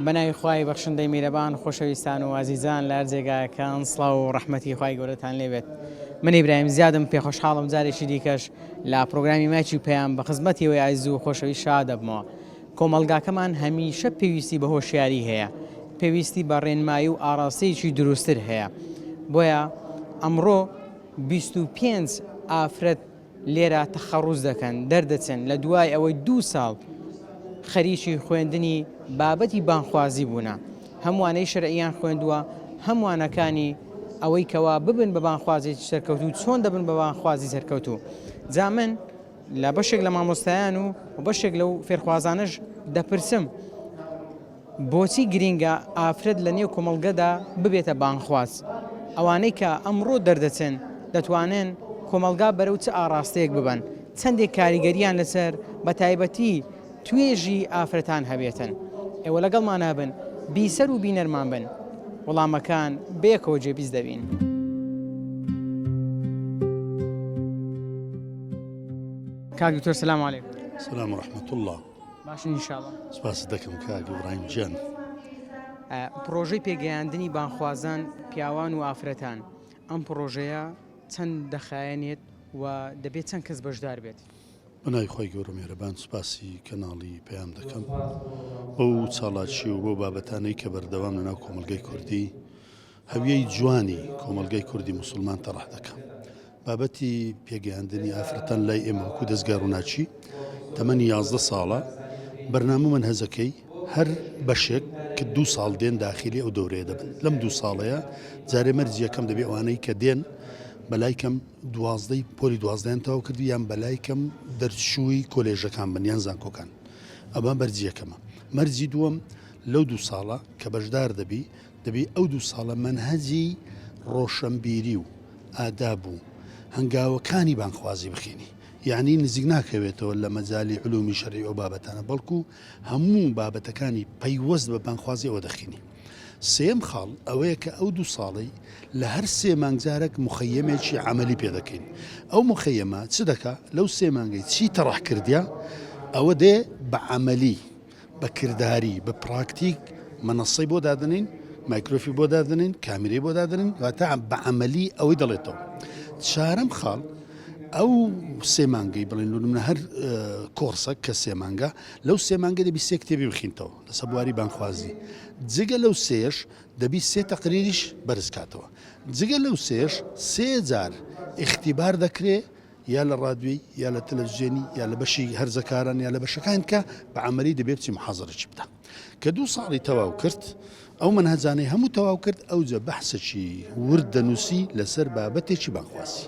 بەناوی خوای بەخشندەی میرەبان خۆشەویستان و ئازیزان لە هەر جێگایەکان سڵاو و ڕەحمەتی خوای گەورەتان لێبێت. من ئیبراهیم زیادم پێخۆشحاڵم جارێکی دیکەش لە پرۆگرامی ماچی و پەیام بە خزمەتیەوەی ئایز و خۆشەوی شا دەبمەوە. کۆمەلگاکەمان هەمیشە پێویستی بە هۆشیاری هەیە، پێویستی بە ڕێنمایی و ئاراستەیەکی دروستتر هەیە. بۆیە ئەمڕۆ 25 ئافرەت لێرە تەخەڕوز دەکەن، دەردەچن لە دوای ئەوەی 2 ساڵ خەریکی خوێندنی بابەتی بانخوازی بوونە. هەمووانەی شەرعیان خوێندووە، هەمووانەکانی ئەوەی کەوا ببن بە بانخوازێکی سەرکەوتوو چۆن دەبن بە بانخوازی سەرکەوتوو. جا من لە بەشێک لە مامۆستایان و بەشێک لەو فێرخوازانش دەپرسم بۆچی گرینگە ئافرەت لە نێو کۆمەڵگەدا ببێتە بانخواز؟ ئەوانەی کە ئەمڕۆ دەردەچن دەتوانن کۆمەلگا بەرەو چ ئاراستەیەک ببن، چەندێک کاریگەریان لەسەر بە تایبەتی توێژی ئافرەتان هەبێتن. ئێوە لەگەڵمان هەبن، بیسەر و بینەرمان بن، وەڵامەکان بەیەکەوە جێبیز دەبین. کاک دکتۆر سلام عەلیکم. سلام ورحمة الله. باشن ئینشاڵڵا. سپاس دەکەم کاک ئیبراهیم جان. پرۆژەی پێگەیاندنی بانخوازان پیاوان و ئافرەتان، ئەم پرۆژەیە چەند دەخایەنێت و دەبێت چەند کەس بەشدار بێت؟ بەناوی خۆی گەورە مێرەبان سوپاسی کەناڵی پەیام دەکەم بەو چاڵاچی و بۆ بابەتانەی کە بەردەوام لەناو کۆمەلگەی کوردی هەویەی جوانی کۆمەلگەی کوردی موسڵمان تەڕح دەکەم. بابەتی پێگەیاندنی ئافرەتان لای ئێمە وەکو دەستگار و ناچی تەمەنی 11 ساڵە بەرنامە منهەزەکەی هەر بەشێک کە 2 ساڵ دێن داخلی ئەو دەورەیە دەبن. لەم 2 ساڵەیە جارێ مەرجی یەکەم دەبێ ئەوانەی کە دێن بەلایکەم 12 پۆلی 12 تەواو کردی یان بەلایکەم دەرچووی کۆلێژەکان بن یان زانکۆکان. ئەمە بەرجی یەکەمە. مەرجی دووەم لەو 2 ساڵە کە بەشدار دەبی ئەو 2 ساڵە منهەجی ڕۆشنبیری و ئاداب و هەنگاوەکانی بانخوازی بخینی. یعنی نزیک ناکەوێتەوە لە مەجای علومی شەرعی ئەو بابەتانە، بەڵکو هەموو بابەتەکانی پەیوەست بە بانخوازی ئەوە دەخینی. سێم خاڵ ئەوەیە کە ئەو 2 ساڵی لە هەر 3 مانگجارێک مخەیەمێکی عملی پێ دەکەین. ئەو مخەیەمە چ دەکا لەو 3 مانگەی چی تەڕح کردیا ئەوە دێ بە عملی، بە کردداری، بە پراکتیک مەنەسەی بۆ دادنین، مایکرۆفی بۆ دادنین، کامیرەی بۆ دادنین، واتە بە عملی ئەوەی دەڵێتەوە. چارەم خاڵ ئەو 3 مانگەی بڵێن منە هەر کۆرسە کە 3 مانگە لەو 3 مانگە دەبی 3 کتێبی بخینتەوە لەسەر بواری بانخوازی. جگە لەو 3ش دەبی 3 تەقریریش بەرزکاتەوە. جگە لەو 3ش 3 جار اختیبار دەکرێت یا لە ڕادوی یا لە تەلەڤیزیۆنی یا لە بەشی هەرزەکاران یا لە بەشەکان کە بە عەمەلی دەبێت چی محازەرەی بدا. کە 2 ساڵی تەواو کرد ئەو منهەجانەی هەموو تەواو کرد ئەوجە بەحسێکی ورد دەنووسی لەسەر بابەتێکی بانخواسی.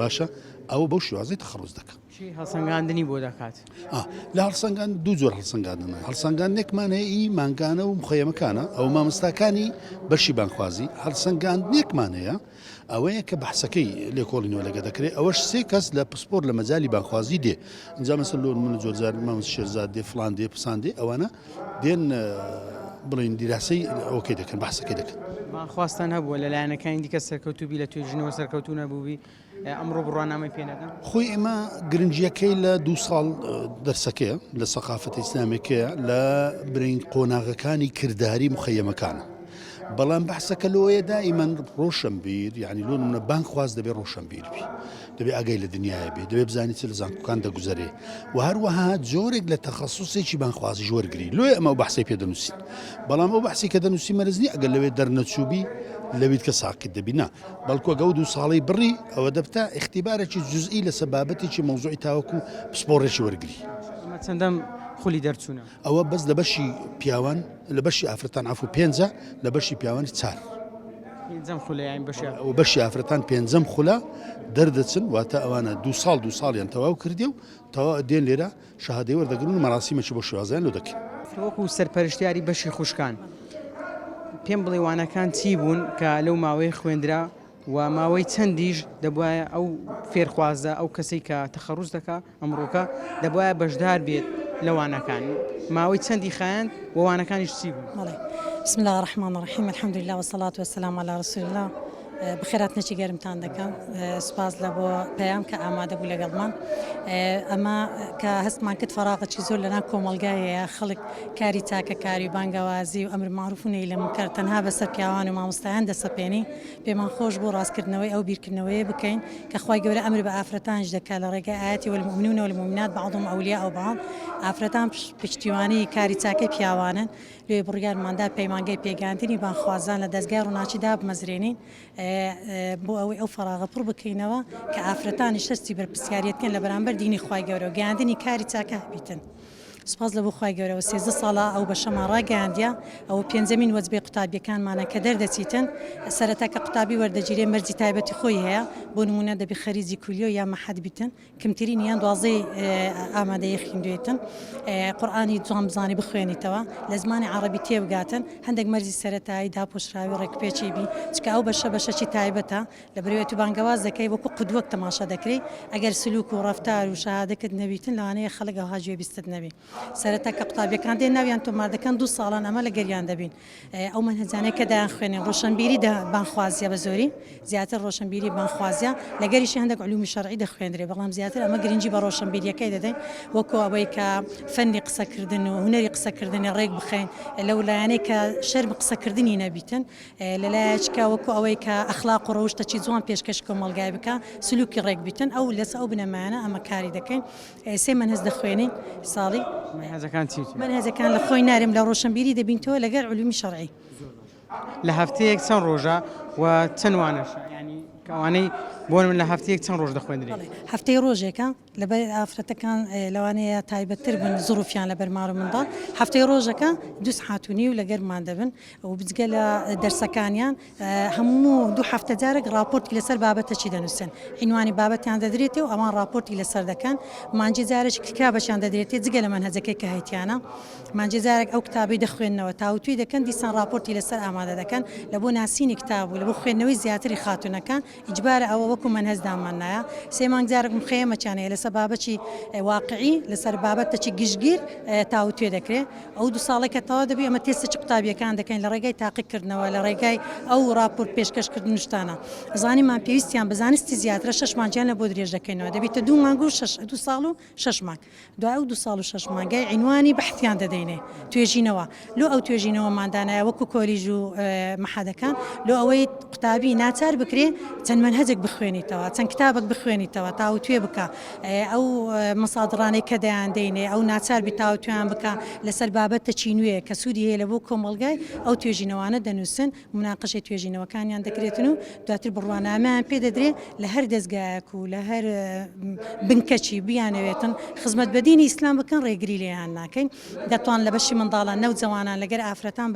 باشە ئەوە بەو شێوازەی تەخەڕوز دەکەم. هەڵسەنگاندنی بۆ دەکات. لە هەڵسەنگان 2 جۆر هەڵسەنگاندنە. هەڵسەنگاندنێکمان هەیە ئی مانگانە و مخەیەمەکانە ئەو مامۆستاکانی بەشی بانخوازی. هەڵسەنگاندنێکمان هەیە ئەوەیە کە بەحسەکەی لێکۆڵینەوە لەگە دەکرێت. ئەوەش 3 کەس لە پسپۆر لە مەجای بانخوازی دێ. اینجا مەسەل لۆ من جۆرجار مامۆست شێرزاد دێ فڵان دێ پسان دێ ئەوانە دێن بڵین دیراسی ئەوکەی دەکەن بەحسەکەی دەکەن. بانخواستان هەبووە لەلایەنەکانی دیکە سەرکەوتوبی لە توێژینەوە سەرکەوتو نەبووبی ئەمڕۆ بڕوانامەی پێنەکەن؟ خۆی ئێمە گرنگیەکەی لە 2 ساڵ دەرسەکەیە لە سەقافەتی ئیسلامێکەیە لە برین قۆناغەکانی کردداری مخەیەمەکانە. بەڵام بەحسەکە لەوەیە دائیمەن ڕۆشنبیر، یعنی لۆ منە بانخواز دەبێت ڕۆشنبیر بی، دەبێت ئاگای لە دنیاە بێ، دەبێت بزانی چ لە زانکۆکان دەگوزارێ و هەروەها جۆرێک لە تەخەسوسێکی بانخوازی وەرگری. لۆی ئەمە بەحسی پێ دەنووسین. بەڵام ئەو بەحسی کە دەنووسی مەرزنی ئەگەر لەوێ دەرنەچووبی لەویت کە ساقیت دەبینا، بەڵکو ئەگە 2 ساڵی بڕی ئەوە دەبتا اختیبارێکی جزئی لە سەبابەتێکی مەوزوعی تاوەکو پسپۆڕێکی وەرگری. چەندەم خولی دەرچوونە ئەوە بەس لە بەشی پیاوان لە بەشی ئافرەتان عفو 5 لە بەشی پیاوانی 4 و بەشی ئافرەتان 5 خولا دەردەچن واتە ئەوانە 2 ساڵیان تەواو کردی و تەوا دێن لێرە شەهادەی وەردەگرن و مەراسیمێکی بۆ شێوازیان لۆ دەکەین. وەکو سەرپەرشتیاری بەشی خوشکان پێم بڵێ وانەکان چی بوون کە لەو ماوەی خوێندرا و ماوەی چەندیش دەبواە ئەو فێرخوازە ئەو کەسەی کە تەخەڕوز دەکا ئەمڕۆکە دەبواە بەشدار بێت لەوانەکان ماوەی چەندی خایەن وانەکانیش چی بوون؟ بسم الله الرحمن الرحيم الحمد لله والصلاة والسلام على رسول الله بخێراتنەی گەرمتان دەکەم سپاس لە بۆ پەیام کە ئامادە بوو لەگەڵمان ئەمە کە هەستمان کرد فەراغەکی زۆر لەنا کۆمەلگایەیە خەڵک کاری چاکە کاری بانگەوازی و ئەمر معروف و نەهی لە منکەر تەنها بەسەر پیاوان و مامۆستایان دەسەپێنی پێمان خۆش بۆ ڕاستکردنەوەی ئەو بیرکردنەوەی بکەین کە خوای گەورە ئەمر بە ئافرەتانش دەکات لە ڕێگای ئاەتی والمؤمنون والمؤمنات بعضهم ئەولیا ئەو بعض ئافرەتان پشتیوانی کاری چاکەی پیاوانن لێ بڕیارماندا پەیمانگەی پێگاندنی بانخوازان لە دەستگای ڕووناچیدا بمەزرێنین بۆ ئەوەی ئەو فەراغە پڕ بکەینەوە کە ئافرەتانی شەستی بەرپرسیاریەتکەن لە بەرامبەر دینی خوای گەورە و گەیاندنی کاری چاکە هەبیتن. سپاس لە بۆ خوای گەورەوە 13 ساڵە ئەو بەشەمان ڕاگەیاندیە ئەو پێنجەمین وەجبەی قوتابیەکانمانە کە دەردەچیتن سەرەتا کە قوتابی وەردەگیرێ مەرجی تایبەتی خۆی هەیە بۆ نمونە دەبی خەریجی کولیۆ یا مەحەد بیتن کەمترین یان دوازەی ئامادەیە خوێندوێتن قورئانی جوان بزانی بخوێنیتەوە لە زمانی عەرەبی تێبگاتن هەندێک مەرجی سەرەتایی داپۆشراوی ڕێکپێکی بی چکە ئەو بەشەکی تایبەتە لە بەروێت و بانگەواز دەکەی وەکو قودوەک تەماشا دەکرێت ئەگەر سلوک و ڕەفتار و شەهادەکەت نەبیتن لەوانەیە خەڵک ئەوها گوێبیستت نەبی سەرەتا کە قوتابیەکان دێ ناویان تۆماردەکەن 2 ساڵان ئەمە لە گەریان دەبین ئەو منهەجانەی کە دایان خوێنێن ڕۆشنبیری بانخوازیە بە زۆری زیاتر ڕۆشنبیری بانخوازیە لە گەریشی هەندێک علومی شەرعی دەخوێندرێ بەڵام زیاتر ئەمە گرنگی بە ڕۆشنبیریەکەی دەدەین وەکو ئەوەی کە فەنی قسەکردن و هونەری قسەکردنی ڕێک بخەین لەو لایەنەی کە شەرم قسەکردنی نەبیتن لەلایەکە وەکو ئەوەی کە ئەخلاق و ڕەوشتەی جوان پێشکەش کۆمەلگای بکە سلوکی ڕێک بیتن ئەو لەسە ئەو بنەمایانە ئەمە کاری دەکەین سێ منهەج دەخوێنین ساڵی منهەجەکان لە خۆی نارێم لە ڕۆشنبیری دەبینتەوە لەگەر علومی شەرعی لە هەفتەیەک چەند ڕۆژە و چەند وانەش ینی کەوانەی بۆ من لە هەفتەیەک چەند ڕۆژ دەخوێنرێت هەفتەی ڕۆژێکە لەبەر ئافرەتەکان لەوانەیە تایبەتتر بن زروفیان لە بەرمار و منداڵ هەفتەی ڕۆژەکە 2 ساعتونی و لەگەرمان دەبن و بجگە لە دەرسەکانیان هەموو 2 هەفتە جارێک راپۆرتی لەسەر بابەتەچی دەنووسن عنوانی بابەتیان دەدرێتێ و ئەمان راپۆرتی لەسەر دەکەن مانجی جارێک کتابەشیان دەدرێتێت جگە لە منهەجەکەی کە هەیتیانە مانجی جارێک ئەو کتابی دەخوێننەوە تاوتوی دەکەن دیسان راپۆرتی لەسەر ئامادە دەکەن لە بۆ ناسینی کتاب و لە بۆ خوێندنەوەی زیاتری خاتونەکان ئیجبارە ئەوە وەکو منهەجدامان نایە سێ مانگ جارێک مخەیەمەچانەیە لەسەر بابەتی واقعی لەسەر بابەتەی گشتگیر تاوتوێ دەکرێت ئەو 2 ساڵێکە تەوا دەبی ئەمە تێستی قوتابیەکان دەکەین لە ڕێگای تاقیکردنەوە لە ڕێگای ئەو راپۆرت پێشکەشکردن شتانە زانیمان پێویستیان بەزانستی زیاترە 6 مانگیان لە بۆ درێژ دەکەینەوە دەبێتە 2 مانگ و 2 ساڵ و 6 مانگ دوای 2 ساڵ و 6 مانگای عنوانی بەحثیان دەدەینێ توێژینەوە لۆ ئەو توێژینەوە مادانایە وەکو کۆلیژ و مەحەدەکان لۆ ئەوەی قوتابی ناچار بکرێ چەند منهەجێک بخوێنیتەوە چەند کتابێک بخوێنیتەوە تاوتوێ بکە ئەو مەسادڕانەی کە دەیان دەینێ ئەو ناچار بی تاوتویان بکە لەسەر بابەتە چینوێ کە سوودی هەیە لە بۆ کۆمەلگای ئەو توێژینەوەانە دەنووسن مناقەشەی توێژینەوەکانیان دەکرێتن و دواتر بڕوانامەیان پێ دەدرێت لە هەر دەستگایەک و لە هەر بنکەچی بیانەوێتن خزمەت بە دینی ئیسلام بکەن ڕێگری لێیان ناکەین دەتوان لە بەشی منداڵان نەو جەوانان لەگەر ئافرەتان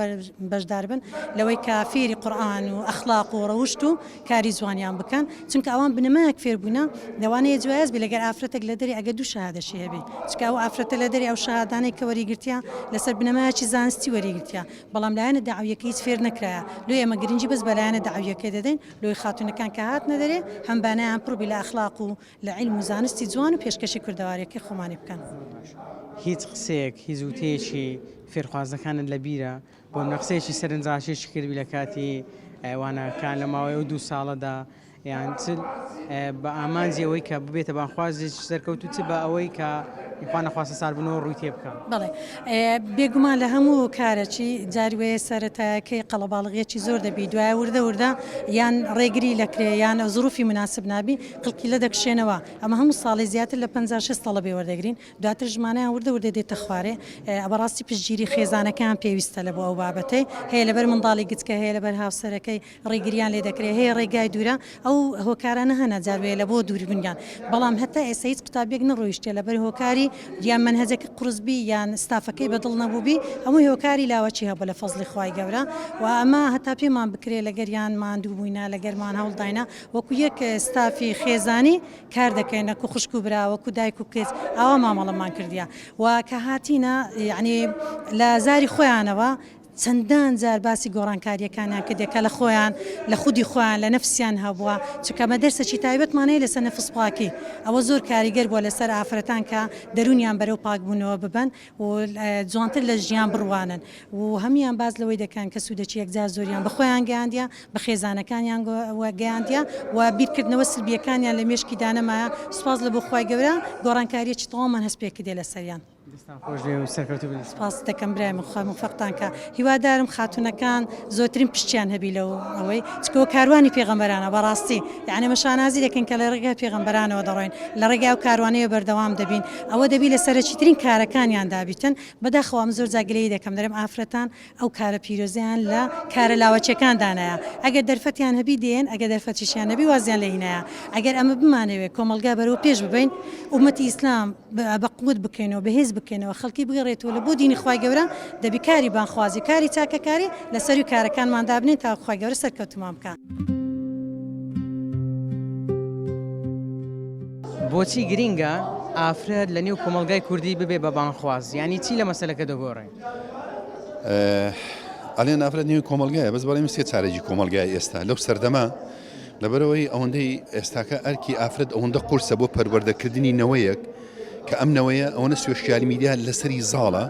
بەشدار بن لەوەی کە فێری قورئان و ئەخلاق و ڕەوشت و کاری جوانیان بکەن چونکە ئەوان بنەمایەک فێربوونا لەوانەیە جوایز بێ لەگەر ئافرەتێک لە دەری ئەگە 2 شەهادەشی هەبێ چکە ئەو ئافرەتە لە دەری ئەو شەهادانەی کە وەریگرتیا لەسەر بنەمایەکی زانستی وەریگرتیا بەڵام لایەنە داعویەکە هیچ فێر نەکرایە لۆ ئێمە گرنگی بەس بە لایەنە داعویەکەی دەدەین لۆی خاتونەکان کە هاتنە دەرێ هەم بانایان پڕ بی لە ئەخلاق و لە عیلم و زانستی جوان و پێشکەشی کردەواریەکەی خۆمانی بکەن هیچ قسەیەک هیچ وتەیەکی فێرخوازەکانت لە بیرە بۆ نەقسەیەکی سەرنجاشێکی کردوی لە کاتی وانەکان لە ماوەی و 2 ساڵەدا یان بە ئامانجی ئەوەی کە ببێتە بانخوازێکی سەرکەوتو چ بە ئەوەی کە خوا نەخواستە ساربنەوە ڕووی تێ بکە بەڵێ بێگومان لە هەموو کارێکی جاروێ سەرەتایەکەی قەڵەباڵغیەکی زۆر دەبی دوای وردە یان ڕێگری لەکرێ یان زروفی مناسب نابی قڵکی لە دەکشێنەوە ئەمە هەموو ساڵی زیاتر لە 56 تەڵەبێ وەردەگرین دواتر ژمانەیان وردە دێتە خوارێ بەڕاستی پشتگیری خێزانەکان پێویستە لە بۆ ئەو بابەتەی هەیە لەبەر منداڵی گچکە هەیە لەبەر هاوسەرەکەی ڕێگریان لێ دەکرێت هەیە ڕێگای دوورە ئەو هۆکارانە هەنا جاروێ لە بۆ دووربنیان بەڵام هەتا ئێستا هیچ قوتابێک نەڕۆیشتێ لەبەر هۆکاری یان منهەجەکە قورسبی یان ستافەکەی بەدڵ نەبووبی هەموو هۆکاری لاوەچی هەبوو لە فەزلی خوای گەورە و ئەمە هەتا پێمان بکرێ لەگەریان ماندوو بووینە لەگەرمان هەوڵداینا وەکو یەک ستافی خێزانی کار دەکەینە کو خوشک و برا وەکو دایک و کچ ئەوە مامەڵەمان کردیا و کە هاتینە یعنی لە زاری خۆیانەوە چەندان جار باسی گۆڕانکاریەکانیان کردێ کە لە خۆیان لە خودی خۆیان لە نەفسیان هەبووە چکە مەدەرسێکی تایبەتمانەیە لەسەر نەفس پاکی ئەوە زۆر کاریگەر بووە لەسەر ئافرەتان کە دەرونیان بەرەو پاکبوونەوە ببن و جوانتر لە ژیان بڕوانن و هەمیان باز لەوەی دەکەن کە سوودەکی یەکجار زۆریان بە خۆیان گەیاندیە بە خێزانەکانیان گەیاندیە و بیرکردنەوە سلبیەکانیان لە مێشکی دانەمایە سوپاس لە بۆ خۆی گەورە گۆڕانکاریەکی تەواومان هەست پێ کردێ لەسەریان. سپاس دەکەم برای من خۆم فەقتان کە هیوادارم خاتونەکان زۆترین پشتیان هەبی لەو ئەوەی چکەوە کاروانی پێغەمبەرانە بەڕاستی یعنی مەشانازی دەکەن کە لە ڕێگای پێغەمبەرانەوە دەڕۆین لە ڕێگای ئەو کاروانەیە بەردەوام دەبین ئەوە دەبی لە سەرەکیترین کارەکانیان دابیتن بەداخەوام زۆر جاگلەی دەکەم دەرم ئافرەتان ئەو کارە پیرۆزیان لە کارە لاوەچەکاندانایە ئەگەر دەرفەتیان هەبی دێن ئەگەر دەرفەتیشیان نەبی وازیان لە هینایە ئەگەر ئەمە بمانەوێت کۆمەلگا بەرەوە پێش ببین ومەتی ئیسلام بەقوت بکەینەوە بەهێز بکەینەوە خەڵکی بگەڕێتەوە لە بۆ دینی خی گەورە دەبی کاری بانخوازی کاری چاکەکاری لەسەری کارەکانماندا بنین تا خی گەورە سەرکەوتمان بکە. بۆچی گرینگە ئافرەت لە نێو کۆمەلگای کوردی ببێ بە بانخواز ینی چی لە مەسەلەکە دەگۆڕێن؟ ئەڵێن ئافرەت نێوی کۆمەلگایە بەس بەڵێم سێ چارەکی کۆمەلگای ئێستا لەو سەردەما لەبەرەوەی ئەوەندەی ئێستاکە ئەرکی ئافرەت ئەوەندە قورسە بۆ پەروەردەکردنی نەوەیەک کە ئەم نەوەیە ئەوەنە سوێشیال میدیا لەسەری زاڵە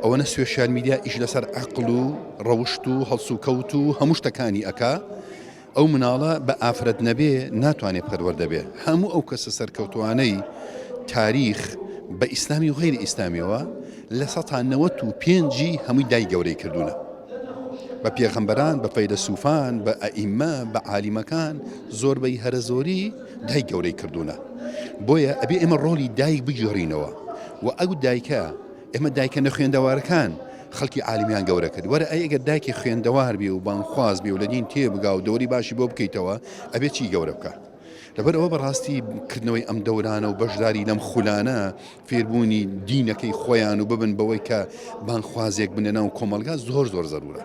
ئەوەنە سوێشیال میدیا ئیش لەسەر عەقڵ و ڕەوشت و هەڵس و کەوت و هەموو شتەکانی ئەکا ئەو مناڵە بە ئافرەت نەبێ ناتوانێت پەروەردە بێ هەموو ئەو کەسە سەرکەوتوانەی تاریخ بە ئیسلامی و غیری ئیسلامیەوە لە 1995 هەمووی دای گەورەی کردوونە بە پێغەمبەران بە فەیلسوفان بە ئەئیمە بە عالیمەکان زۆربەی هەرە زۆری دای گەورەی کردوونە بۆیە ئەبێ ئێمە ڕۆلی دایک بگێڕینەوە و ئەو دایکە ئێمە دایکە نەخوێندەوارەکان خەڵکی عالیمیان گەورە کرد وەرە ئەگەر دایکی خوێندەوار بێ و بانخواز بێ و لە دین تێبگا و دەوری باشی بۆ بکەیتەوە ئەبێ چی گەورە بکە لەبەر ئەوە بەڕاستی کردنەوەی ئەم دەورانە و بەشداری لەم خولانە فێربوونی دینەکەی خۆیان و ببن بەوەی کە بانخوازێک بنێنە و کۆمەلگا زۆر زەرورە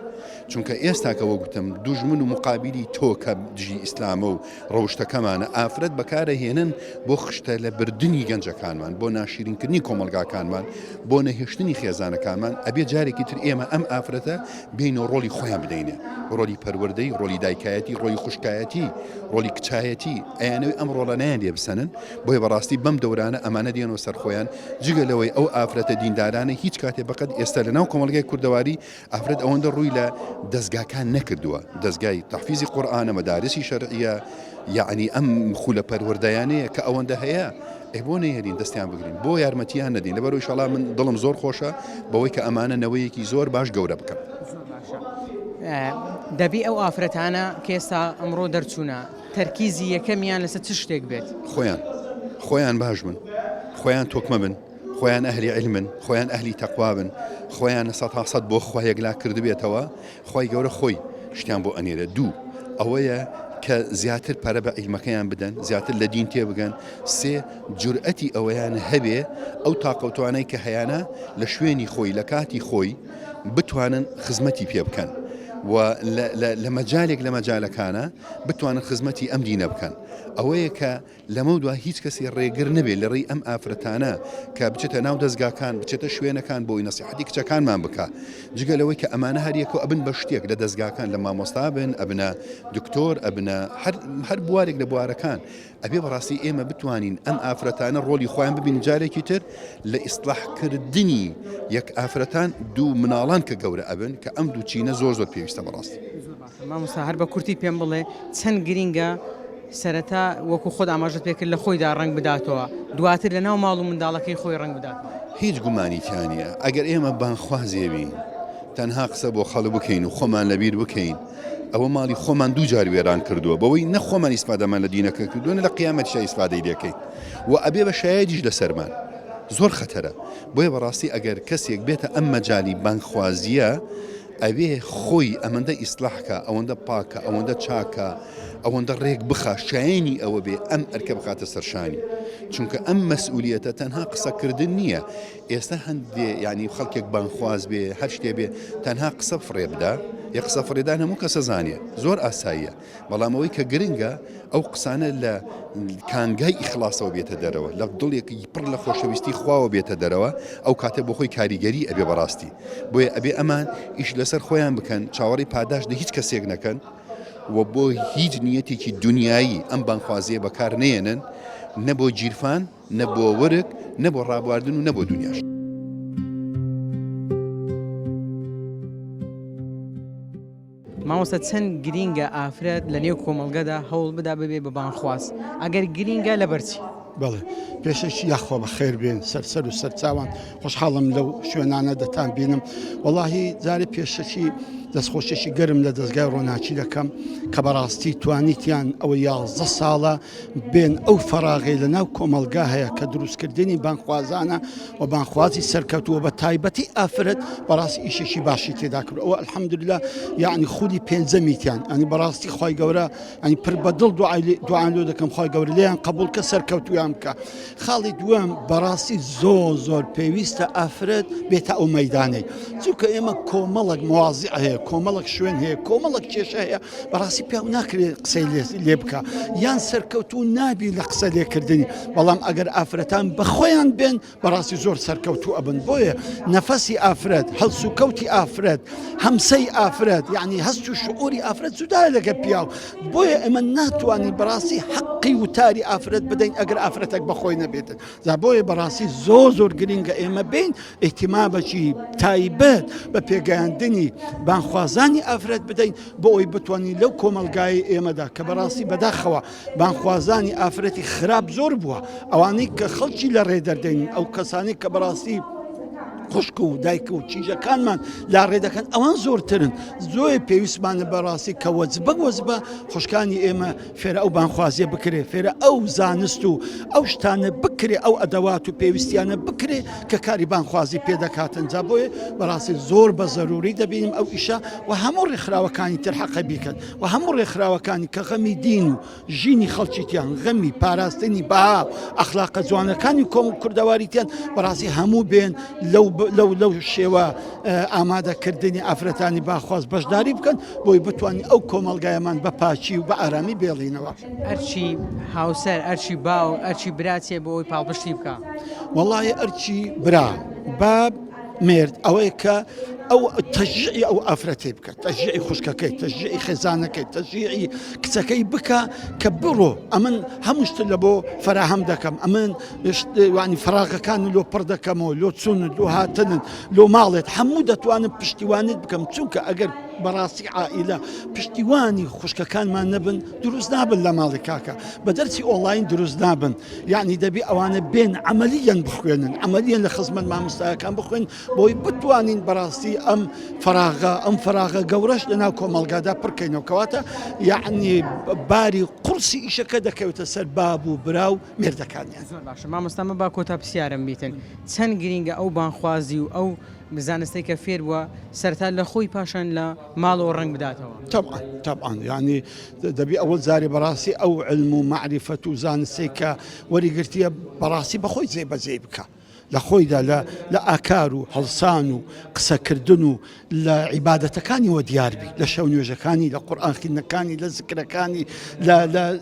چونکە ئێستاکەوە گوتم دوژمن و مقابلی تۆ کە دژی ئیسلامە و ڕەوشتەکەمانە ئافرەت بەکارەهێنن بۆ خشتە لە بردننی گەنجەکانمان بۆ ناشرینکردنی کۆمەلگاکانمان بۆ نەهێشتنی خێزانەکانمان ئەبێ جارێکی تر ئێمە ئەم ئافرەتە بینە ڕۆلی خۆیان بدەینێ ڕۆلی پەروەردەی ڕۆلی دایکایەتی ڕۆلی خوشکایەتی ڕۆلی کچایەتی ئەیانەوەی ئەم ڕۆڵە نیان لێ بسەنن بۆیە بەڕاستی بەم دەورانە ئەمانە دێنەوە سەر خۆیان جگە لەوەی ئەو ئافرەتە دیندارانە هیچ کاتێ بەقەت ئێستا لەناو کۆمەلگای کوردەواری ئافرەت ئەوەندە ڕووی لە دەستگاکان نەکردووە دەستگای تەحفیزی قورئانە مەدارسی شەرعیە یعنی ئەم خولە پەروەردەیانەیە کە ئەوەندە هەیە بۆ نەهێنین دەستیان بگرین بۆ یارمەتیان نەدین لەبەر ئینشاڵڵا من دڵم زۆر خۆشە بەوەی کە ئەمانە نەوەیەکی زۆر باش گەورە بکەن دەبی ئەو ئافرەتانە کە ئێستا ئەمڕۆ دەرچوونە تەرکیزی یەکەمیان لەسەر چ شتێک بێت خۆیان باش بن خۆیان تۆکمە بن خۆیان ئەهلی علمن خۆیان ئەهلی تەقوا بن خۆیان 100% بۆ خوا یەکلا کرد بێتەوە خۆی گەورە خۆی شتیان بۆ ئەنێرە دوو ئەوەیە کە زیاتر پەرە بە عیلمەکەیان بدەن زیاتر لە دین تێ بگەن سێ جورئەتی ئەوەیان هەبێ ئەو تاقەوتوانەی کە هەیەە لە شوێنی خۆی لە کاتی خۆی بتوانن خزمەتی پێ بکەن و لە مەجالێک لە مەجالەکانە بتوانن خزمەتی ئەم دینە بکەن ئەوەیە کە لەمە دوا هیچ کەسی ڕێگر نەبێت لە ڕێی ئەم ئافرەتانە کە بچێتە ناو دەستگاکان بچێتە شوێنەکان بۆی نەسیحەتی کچەکانمان بکە جگە لەوەی کە ئەمانە هەریەکە ئەبن بە شتێک لە دەستگاکان لە مامۆستا بن ئەبنە دکتۆر ئەبنە هەر بوارێک لە بوارەکان ئەبێ بەڕاستی ئێمە بتوانین ئەم ئافرەتانە ڕۆلی خۆیان ببین جارێکی تر لە ئیسلاحکردنی یەک ئافرەتان دوو مناڵان کە گەورە ئەبن کە ئەم دوو چینە زۆر پێویستە بەڕاستی مامۆستا هەر بە کورتی پێم بڵێ چەند گرینگە سەرەتا وەکو خۆت ئاماژت پێکرد لە خۆیدا ڕنگ بداتەوە دواتر لە ناو ماڵ و منداڵەکەی خۆی ڕنگ بداتەوە هیچ گومانیتیانە ئەگەر ئێمە بانخوازێ بین تەنها قسە بۆ خەڵک بکەین و خۆمان لەبیر بکەین ئەوە ماڵی خۆمان دوو جار وێران کردووە بەوەی نەخۆمان ئیسپادەمان لە دینەکە کردوونە لە قیامەت شای ئیسپادەی لێکەین و ئەبێ بە شایەدیش لەسەرمان زۆر خەتەرە بۆیە بەڕاستی ئەگەر کەسێک بێتە ئەم مەجای بانخوازیە ئەوێ خۆی ئەمەندە ئیسلاحکە ئەوەندە پاکە ئەوەندە چاکە ئەوەندە ڕێک بخە شایانی ئەوە بێ ئەم ئەرکە بخاتە سەرشانی چونکە ئەم مەسئولیەتە تەنها قسەکردن نییە ئێستا هەندێ ینی خەڵکێک بانخواز بێ هەر شتێ بێ تەنها قسە فڕێ بدە یە قسە فڕێدان هەموو کەسە زانێ زۆر ئاساییە بەڵام ئەوەی کە گرنگە ئەو قسانە لە کانگای ئیخلاسەوە بێتە دەرەوە لە دڵێکی پڕ لە خۆشەویستی خواوە بێتە دەرەوە ئەو کاتە بۆ خۆی کاریگەری ئەبێ بەڕاستی بۆیە ئەبێ ئەمان ئیش لەسەر خۆیان بکەن چاوەڕی پاداش لە هیچ کەسێک نەکەن و بۆ هیچ نیەتێکی دنیایی ئەم بانخوازیە بەکار نێنن نە بۆ گیرفان نە بۆ ورک نە بۆ ڕابواردن و نە بۆ دنیاش. مامۆستا چەند گرینگە ئافرەت لە نێو کۆمەڵگەدا هەوڵ بدا ببێ بە بانخواست ئەگەر گرینگە لەبەرچی بەڵێ پێشەکی یاخۆ بە خێر بێن سەرسەر و سەرچاوان خۆشحاڵم لەو شوێنانە دەتان بینم وەڵاهی جارێ پێشەکی دەستخۆشێکی گەرم لە دەستگای ڕۆناچی دەکەم کە بەڕاستی توانیتیان ئەوە 11 ساڵە بێن ئەو فەراغی لە ناو کۆمەلگا هەیە کە دروستکردنی بانخوازانە و بانخوازی سەرکەوتووە بە تایبەتی ئافرەت بەڕاستی ئیشێکی باشی تێدا کرد ئەوە الحەمدوللا یعنی خودی پێنجەمیتیان ئەنی بەڕاستی خی گەورە ئەنی پر بەدڵ دوعان لۆ دەکەم خی گەورە لێیان قبول کە سەرکەوتویان بکە خاڵی دووەم بەڕاستی زۆر پێویستە ئافرەت بێتە ئەو مەیدانەی چونکە ئێمە کۆمەڵک موازی هەیە کۆمەڵک شوێن هەیە کۆمەڵک کێشە هەیە بەڕاستی پێ ناکرێت قسەی لێ بکە یان سەرکەوتو نابی لە قسە لێکردنی بەڵام ئەگەر ئافرەتان بەخۆیان بێن بەڕاستی زۆر سەرکەوتو ئەبن بۆیە نەفەسی ئافرەت هەڵس و کەوتی ئافرەت هەمسەی ئافرەت یعنی هەست و شعوری ئافرەت جودایە لەگە پیاو بۆیە ئێمە ناتوانین بەڕاستی حەقی وتاری ئافرەت بدەین ئەگەر ئافرەتێک بەخۆی نەبێتن جا بۆیە بەڕاستی زۆر گرینگە ئێمە بین ئیحتیمامێکی تایبەت بە پێگەیاندنی بانخوازانی ئافرەت بدەین بۆ ئەوی بتوانین لەو کۆمەلگای ئێمەدا کە بەڕاستی بەداخەوە بانخوازانی ئافرەتی خراپ زۆر بووە ئەوانەی کە خەڵکی لە ڕێدەردەین ئەو کەسانی کە بەڕاستی خوشک و دایک و چیژەکانمان لا ڕێدەکەن ئەوان زۆرترن زۆر پێویستمانە بەڕاستی کە وەزبە خوشکانی ئێمە فێرە ئەو بانخوازیە بکرێ فێرە ئەو زانست و ئەو شتانە بکرێ ئەو ئەدەوات و پێویستیانە بکرێ کە کاری بانخوازی پێدەکاتن جا بۆیە بەڕاستی زۆر بە زەروری دەبینیم ئەو ئیشە و هەموو ڕێکخراوەکانی تر حەقە بیکەن و هەموو ڕێکخراوەکانی کە غەمی دین و ژینی خەڵکیتیان غەمی پاراستنی بەها ئەخلاقە جوانەکانی کۆم و کوردەواریتیان بەڕاستی هەموو بێن لەو شێوە ئامادەکردنی ئافرەتانی باخواست بەشداری بکەن بۆی بتوانین ئەو کۆمەلگایەمان بە پاچی و بە ئارامی بێڵینەوە ئەرچی هاوسەر ئەرچی باو ئەرچی براتێ بۆ ئەوی پاڵپشتی بکە وەڵای ئەرچی برا باب مرد ئەوەیە کە ئەو تەژیعی ئەو ئافرەتێ بکە تەژیعی خوشکەکەی تەژیعی خێزانەکەی تەژیعی کچەکەی بکە کە بڕۆ ئەمن هەموو شت لە بۆ فراهەم دەکەم ئەمن وانی فراغەکان لۆ پڕ دەکەمەوە لۆ چونن لۆ هاتنن لۆ ماڵێت هەموو دەتوانم پشتیوانت بکەم چونکە ئەگەر بەڕاستی عائیلە پشتیوانی خوشکەکانمان نەبن دروست نابن لە ماڵی کاکە بە دەرچی ئۆنلاین دروست نابن یعنی دەبی ئەوانە بێن عملیان بخوێنن عملیان لە خزمەت مامۆستایەکان بخوێن بۆی بتوانین بەڕاستی ئەم فراغە گەورەش لەناو کۆمەلگادا پڕکەینەوە کەواتە یعنی باری قورسی ئیشەکە دەکەوێتە سەر باب و برا و مێردەکانیان زۆر باشە مامۆستا مە با کۆتا پرسیارم بیتن چەند گرینگە ئەو بانخوازی و ئەو بزانستی کە فێر بووە سەرتا لە خۆی پاشان لە ماڵەوە ڕنگ بداتەوە طبعا یعنی دەبی ئەوەل زاری بەڕاستی ئەو علم و معریفەت و زانستی کە وەریگرتیە بەڕاستی بەخۆی جێبەجێ بکە لە خۆیدا لە ئاکار و هەڵسان و قسەکردن و لە عیبادەتەکانیەوە دیاربی لە شەو نوێژەکانی لە قورئان خوێندنەکانی لە زیکرەکانی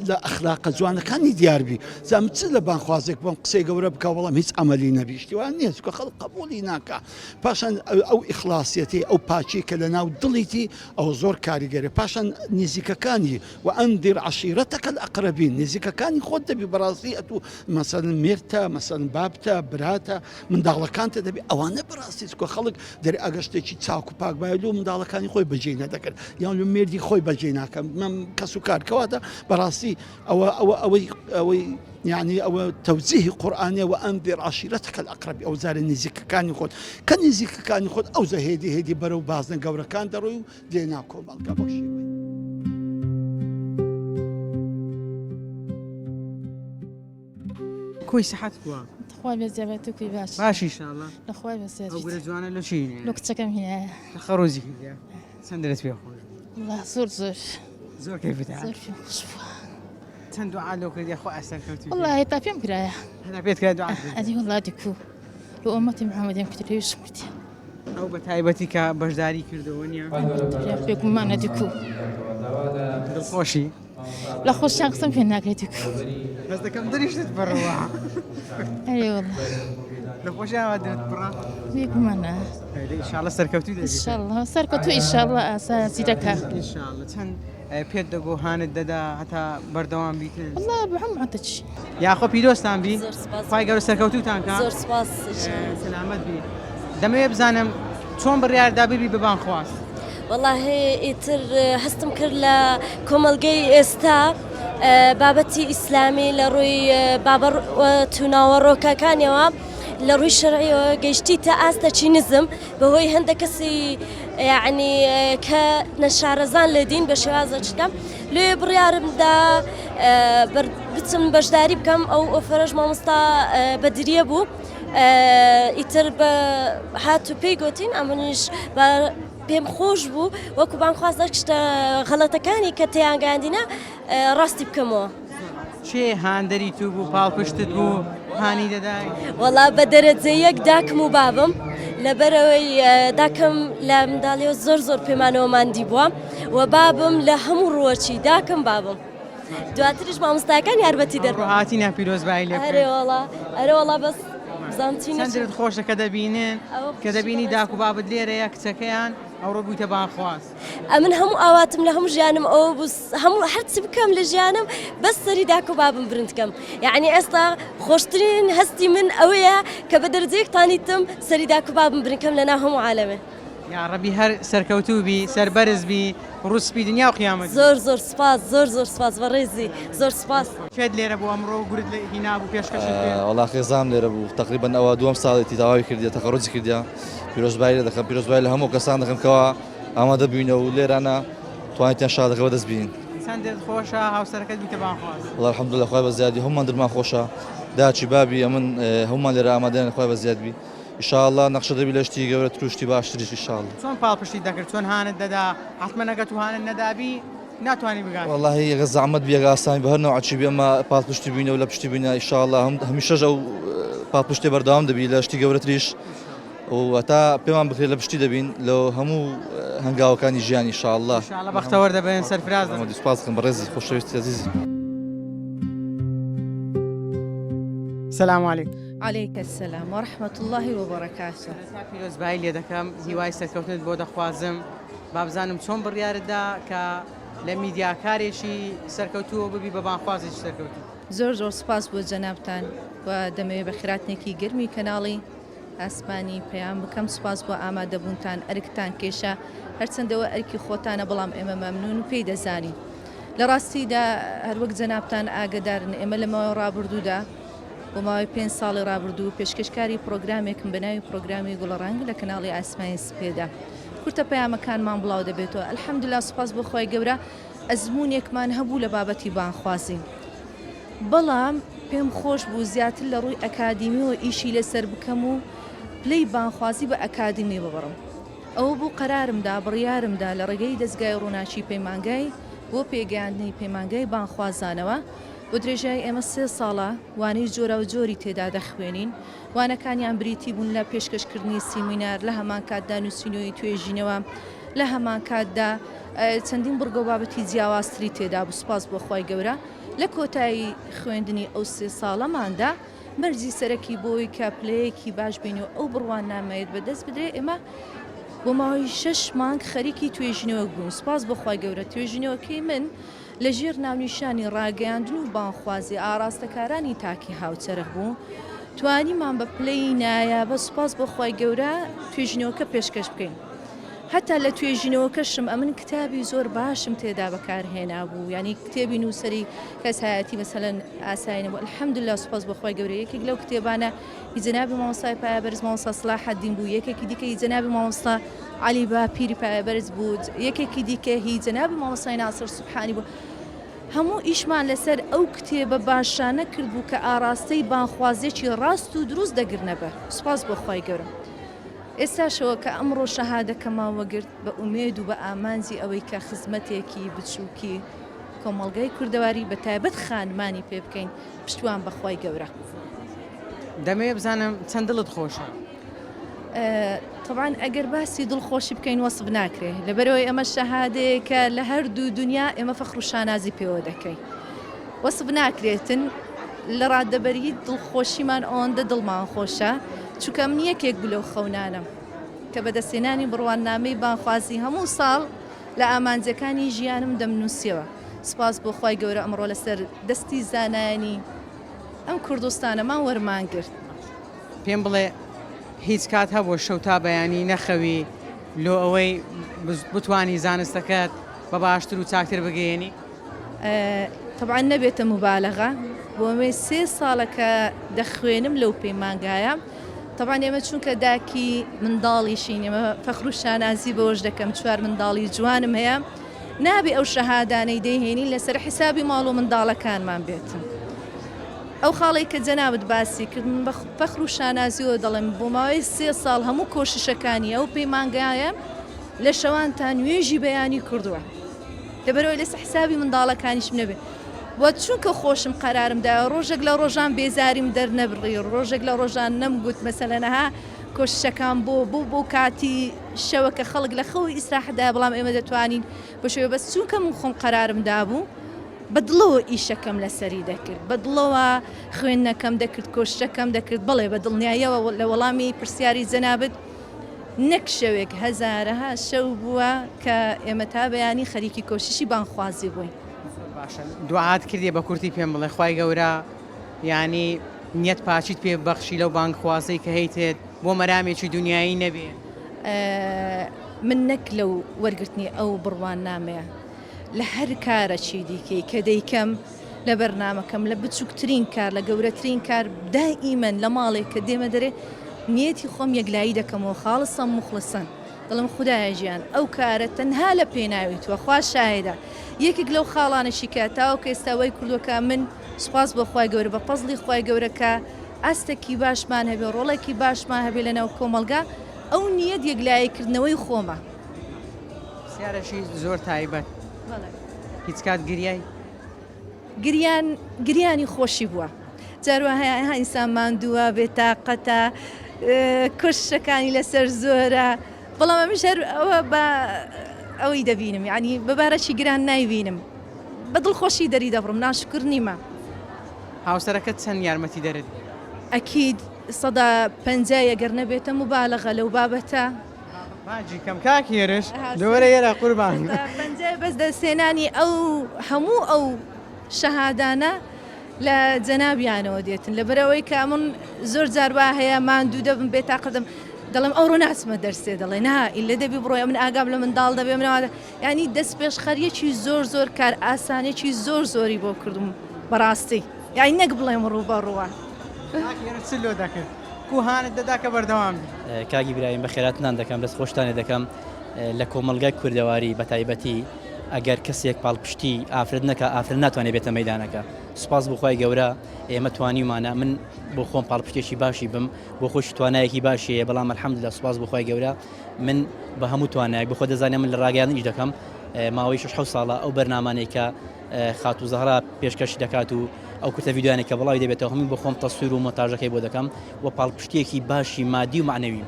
لە ئەخلاقە جوانەکانی دیاربی زعما چ لە بانخوازێک بۆم قسەی گەورە بکە وەڵام هیچ عەمەلی نەبی شتیوان نییە چونکە خەڵک قبوڵی ناکە پاشان ئەو ئیخلاسیەتی ئەو پاچی کە لە ناو دڵیتی ئەو زۆر کاریگەرە پاشان نزیکەکانی و ئەنذر عەشیرەتەکە الأقربین نزیکەکانی خۆت دەبی بەڕاستی ئەتوو مەسەڵەن مێردتە مەسەڵەن بابتە براتە منداڵەکانتە دەبی ئەوانە بەڕاستی چکۆ خەڵک دەری ئەگەشتێکی چاک و پاک باید و منداڵەکانی خۆی بەجێ نەدەکرد یان لە مێردی خۆی بەجێ ناکەم کەس و کار کەواتە بەڕاستی ئەوەی يعني أو توجيه قرآني وأنذر عشيرتك الأقرب أو زار نزيك كان يخد كان نزيك كان يخد أو زهيدي برو بعضنا جورا كان درو ديناكم القبوشي كوي صحتك خوای بزیابێت توی باش باش إنشاءالله لخوای بسیار أو قول جوانا لو شيء لو کچەکەم هنا خروجي كذا سندرت فيها خوي والله زۆر زور كيف تعال زۆر پێم خۆش بووە چەند دوعا لەو کردی خۆ ئەسەر کەوتی والله تا پێم کرایە هەنا پێت کرد دوعا ئەدی والله دیکو لە ئومەتی محەممەدیان کتریویش کردی ئەو بە تایبەتی کە بەشداری کردەوە نیە پێکمانە دیکو دڵخۆشی لە خۆشیان قسم پێ ناکرێت دیکو بەس دەکەم دریشتت بڕەوە ئەوڵ لە خۆشیاوە دێت بڕە پێکمانە ئینشاڵە سەرکەوتوی دەبێت ئیشاڵڵا سەرکەوتو ئیشاڵڵا ئاساسی دەکات ئینشاڵە چەند پێت دەگۆ هانت دەدا هەتا بەردەوام بیتن والله بەهەم عاتەچ یاخۆ پیرۆستان بی زۆر سپاس. خی گەورە سەرکەوتوتان کە زۆر سپاس سلامت بی دەمەوێت بزانم چۆن بڕیاردا ببی ببان خواست والله ئیتر هەستم کرد لە کۆمەلگەی ئێستا بابەتی ئیسلامی لە ڕووی بابەر توناوەڕۆکەکانیەوە لە ڕووی شەرعیەوە گەیشتی تا ئاستە چینزم بەهۆی هەندێک کەسی یعنی کە نەشارەزان لە دین بە شێوازە چکەم لێ بڕیارمدا بچم بەشداری بکەم ئەو ئۆفرەش مامۆستا بەدریە بوو ئیتر بە هاتو پێی گوتین ئەمنیش پێم خۆش بوو وەکو بانخوازدار شتە غەڵەتەکانی کە تیانگاندینە ڕاستی بکەمەوە. چێ هاندەری تو بوو پاڵپشتت بوو هانی دەدای وەڵا بە دەرەجە یەک داکم و بابم لەبەرەوەی داکەم لە منداڵیەوە زۆر پێمانەوە مادی بووە و بابم لە هەموو ڕۆچی داکەم بابم دواتریش مامۆستاکان یاربەتی دەڕۆ هاتی نا پیرۆزبایی لێ ئەرێوەڵا بەس زانتینە چەندت خۆشە کە دەبینن کە دەبینی داک و بابت لێرەیە کچەکەیان ئەوڕۆ بوویتە بانخواست ئەمن هەموو ئاواتم لە هەموو ژیانم ئەوە هەموو هەرچی بکەم لە ژیانم بەس سەری داک و بابم برندکەم یعنی ئێستا خۆشترین هەستی من ئەوەیە کە بە دەرجەیەکتانیتم سەری داک و بابم برنکەم لە ناو هەموو عالەمێ یاڕەبی هەر سەرکەوتوو بی سەربەرز بی ڕووسپی دنیا و قیامەت زۆر سپاس زۆر سپاس بەڕێزی زۆر سپاس شێت لێرە بوو ئەمڕۆ گورت لە هینا بوو پێشکەش وڵا خێزام لێرە بوو تقریبا ئەوە دووەم ساڵێتی تەواوی کردی تەقەڕۆجی کردیا پیرۆزبایی لە دەکەم پیرۆزبایی لە هەموو کەسان دەکەم کەوا ئامادە بووینە و لێرانە توانیتیان شادەکەەوە دەست بین چەندێت خۆشە هاوسەرەکەت بیتە بانخواست وڵا الحەمدولیلا خوای بە زیادی هەمومان درمان خۆشە داچی بابی ئەمن هەمومان لێرە ئامادەیان خوای بە زیاد بی ئینشاءالله نەخشە دەبی لە شتی گەورە توشتی باشتریش ئینشاءالله چۆن پاڵپشتی دەکرد چۆن هانت دەدا حتممە نەگەت و هانت نەدابی ناتوانانی بگات والله ئەگە زەحمەت بێگە ئاسانی بە هەر نەوعچی بێ ئەمە پاڵپشتی بینە و لە پشتی بینە ئینشاءالله هەمیشەش ئەو پاڵپشتێ بەردەوام دەبی لە شتی گەورەتریش و هەتا پێمان بکرێت لە پشتی دەبین لە هەموو هەنگاوەکانی ژیانی ئینشاءالله ئینشاءالله بەختەوەر دەبێن سەرفراز دەبن. سپاس دەکەم بەڕێزی خۆشەویستی عەزیزی. سلام علیکم. عليك السلام ورحمة الله وبركاته. پیرۆزبایی لێ دەکەم هیوای سەرکەوتنت بۆ دەخوازم با بزانم چۆن بڕیاردا کە لە میدیاکارێکی سەرکەوتووە ببی بە بانخوازێکی سەرکەوتوو. زۆر سپاس بۆ جەنابتان و دەمەوێت بە خێراتنێکی گەرمی کەناڵی ئاسمانی پەیام بکەم سپاس بۆ ئامادەبوونتان ئەرکتان کێشە هەرچەندەوە ئەرکی خۆتانە بەڵام ئێمە مەمنون و پێی دەزانی لە ڕاستیدا هەروەک جەنابتان ئاگدارن ئێمە لەمەوە ڕابردوودا بۆ ماوەی 5 ساڵی ڕابردوو پێشکەشکاری پرۆگرامێکم بەناوی پرۆگرامی گوڵەڕنگ لە کەناڵی ئاسمانی سپێدا کورتە پەیامەکانمان بڵاو دەبێتەوە ئەلحەمدولیلا سوپاس بۆ خۆی گەورە ئەزمونێکمان هەبوو لە بابەتی بانخوازی بەڵام پێم خۆش بوو زیاتر لە ڕووی ئەکادیمیەوە ئیشی لەسەر بکەم و پلەی بانخوازی بە ئەکادیمی ببڕم ئەوە بوو قەرارمدا بڕیارمدا لە ڕێگەی دەستگای ڕووناچی پەیمانگای بۆ پێگەیاندنی پەیمانگای بانخوازانەوە بۆ درێژای ئێمە 3 ساڵە وانەی جۆرە و جۆری تێدا دەخوێنین وانەکانیان بریتی بوون لە پێشکەشکردنی سیمینار لە هەمان کاتدا نووسینەوەی توێژینەوە لە هەمان کاتدا چەندین بڕگە و بابەتی جیاوازتری تێدا بوو سپاس بۆ خۆی گەورە لە کۆتایی خوێندنی ئەو 3 ساڵەماندا مەرجی سەرەکی بۆی کە پلەیەکی باش بین و ئەو بڕوان نامەیەت بەدەست بدرێ ئێمە بۆ ماوەی 6 مانگ خەریکی توێژینەوە بوون سپاس بۆ خۆی گەورە توێژینەوەکەی من لە ژێر ناونیشانی ڕاگەیاندن و بانخوازی ئاراستەکارانی تاکی هاوچەرخ بوو توانیمان بە پلەی نایابە سوپاس بۆ خۆی گەورە توێژینەوەکە پێشکەش بکەین هەتا لە توێژینەوەکەشم ئەمن کتابی زۆر باشم تێدا بەکارهێنا بوو ینی کتێبی نووسری کەس هایەتی مەسەلەن ئاساینە بوو الحەمدولیلا سوپاس بۆ خۆی گەورە یەکێک لەو کتێبانە هی جەنابی مامۆستای پایەبەرز مامۆستا سڵاحەدین بوو یەکێکی دیکە هی جەنابی مامۆستا عەلی باپیری پایەبەرز بوو یەکێکی دیکە هی جەنابی مامۆستای ناسر سوبحانی بوو هەموو ئیشمان لەسەر ئەو کتێبە باشانە کرد بوو کە ئاراستەی بانخوازێکی ڕاست و دروست دەگرنەبە سوپاس بۆ خۆی گەورە ئێستاشەوە کە ئەمڕۆ شەهادەکەماوەگرت بە ئومێد و بە ئامانزی ئەوەی کە خزمەتێکی بچووکی کۆمەڵگەی کوردەواری بە تایبەت خانمانی پێ بکەین پشتوان بەخوای گەورە دەمەوێت بزانم چەند دڵت خۆشە طبعا ئەگەر باسی دڵخۆشی بکەین وەسف ناکرێ لەبەرەوەی ئەمە شەهادەیە کە لە هەردوو دنیا ئێمە فەخر و شانازی پێوە دەکەین وەسف ناکرێتن لە ڕادەبەری دڵخۆشیمان ئەوەندە دڵمان خۆشە چونکە من یەکێک بوو لەو خەونانم کە بەدەستێنانی بڕواننامەی بانخوازی هەموو ساڵ لە ئامانجەکانی ژیانم دەمنووسیەوە سپاس بۆ خی گەورە ئەمڕۆ لەسەر دەستی زانایانی ئەم کوردستانەمان وەرمان کرد پێم بڵێ هیچ کات هەبوو شەو تا بەیانی نەخەوی لۆ ئەوەی بتانی زانستەکەت بە باشتر و چاکتر بگەێنی طبعا نەبێتە مبالغە بۆ ئەمەی 3 ساڵەکە دەخوێنم لەو پەیمانگایە طبعا ئێمە چونکە داکی منداڵیشین ئێمە فەخر و شانازی بەوەش دەکەم 4 منداڵی جوانم هەیە نابێ ئەو شەهادانەی دەیهێنین لەسەر حیسابی ماڵ و منداڵەکانمان بێتن ئەو خاڵی کە جەنابەت باسی کرد من بە فەخر و شانازیەوە دەڵێم بۆ ماوەی 3 ساڵ هەموو کۆششەکانی ئەو پەیمانگایە لە شەوان تا نوێژی بەیانی کردووە لەبەرەوەی لەسەر حسابی منداڵەکانیشم نەبێت وە چونکە خۆشم قەرارمدا ڕۆژێک لە ڕۆژان بێزاریم دەرنەبڕی ڕۆژێک لە ڕۆژان نەمگوت مەسەلەنەها کۆششەکان بۆ کاتی شەوە کە خەڵک لە خەوی ئیسراحەدا بەڵام ئێمە دەتوانین بە شێوە بەس چونکە من خۆم قەرارمدا بوو بەدڵەوە ئیشەکەم لەسەری دەکرد بەدڵەوە خوێندنەکەم دەکرد کۆشتەکەم دەکرد بڵێ بە دڵنیاییەوە لە وەڵامی پرسیاری جەنابەت نەک شەوێک هەزارەها شەو بووە کە ئێمە تا بەیانی خەریکی کۆششی بانخوازی بووین دوعات کردی بە کورتی پێم بڵێ خی گەورە ینی نیەت پاچیت پێ بەخشی لەو بانکخوازەی کە هەیتێت بۆ مەرامێکی دنیایی نەبێ من نەک لەو وەرگرتنی ئەو بڕوان نامەیە لە هەر کارەچی دیکەی کە دەیکەم لە بەرنامەکەم لە بچووکترین کار لە گەورەترین کار دائیمەن لە ماڵێک کە دێمە دەرێ نیەتی خۆم یەکلایی دەکەمەوە خاڵسم مخلصن دڵم خوددایە ژیان ئەو کارە تەنها لە پێناویتوە خوا شایدە یەکێک لەو خاڵانەشی کە تاوە کە ئێستاوەی کردوەکە من سوپاس بە خی گەورە بە پەزلی خی گەورەکە ئاستێکی باشمان هەبێ ڕۆڵێکی باشمان هەبێ لەناو کۆمەلگا ئەو نیەت یەکلاییکردنەوەی خۆمە سیارەشی زۆر تایبەت هیچ کات گریای گریانی خۆشی بووە جاروە هەیە ئینسان ماندووە بێتاقەتە کوششەکانی لەسەر زۆرە بەڵام ئەمیش هەر ئەوە بە ئەوەی دەبینم یعنی بەبارەشی گران نایبینم بە دڵخۆشی دەری دەبڕم ناشکر نیمە هاوسەرەکەت چەند یارمەتی دەرێت ئەکید 150 ئەگەر نەبێتە مبالغە لەو بابەتە ماجی کەم کاکێرش لەوەرە ئێرە قوربان بەس دەستێنانی ئەو هەموو ئەو شەهادانە لە جەنابیانەوە دێتن لەبەرەوەی کە من زۆر جاروا هەیە ماندوو دەبم بێتاقەدەم دەڵم ئەوڕۆ ناچمە دەرسێ دەڵێ نا ئیلە دەبی بڕۆی من ئاگام لە منداڵ دەبێ منەوە ینی دەست پێش خەریەکی زۆر کار ئاسانێکی زۆری بۆ کردم بەڕاستی یانی نەک بڵێم ڕوو بە ڕووە لۆ دەکرد کوهانت دەدا کە بەردەوام کاگی برایم بە خێراتنان دەکەم دەست خۆشتانێ دەکەم لە کۆمەلگای کوردەواری بە تایبەتی ئەگەر کەسێک پاڵپشتی ئافرەت نەکە ئافرەت ناتوانێت بێتە مەیدانەکە سوپاس بخوای گەورە ئێمە توانیمانە من بۆ خۆم پاڵپشتێکی باشی بم بۆ خۆش توانایەکی باشیە بەڵام الحەمدولله سوپاس بخوای گەورە من بە هەموو توانایەک بۆ خۆ دەزانێت من لە ڕاگەیاندن ئیش دەکەم ماوەی 6 ساڵە ئەو بەرنامانەی کە خاتو زەهرا پێشکەشی دەکات و ئەو کورتە ڤیدیۆیانێک کە بڵاوی دەبێتەوە هەمووی بۆ خۆم تەسویر و مۆنتاژەکەی بۆ دەکەم و پاڵپشتێکی باشی مادی و معنەوی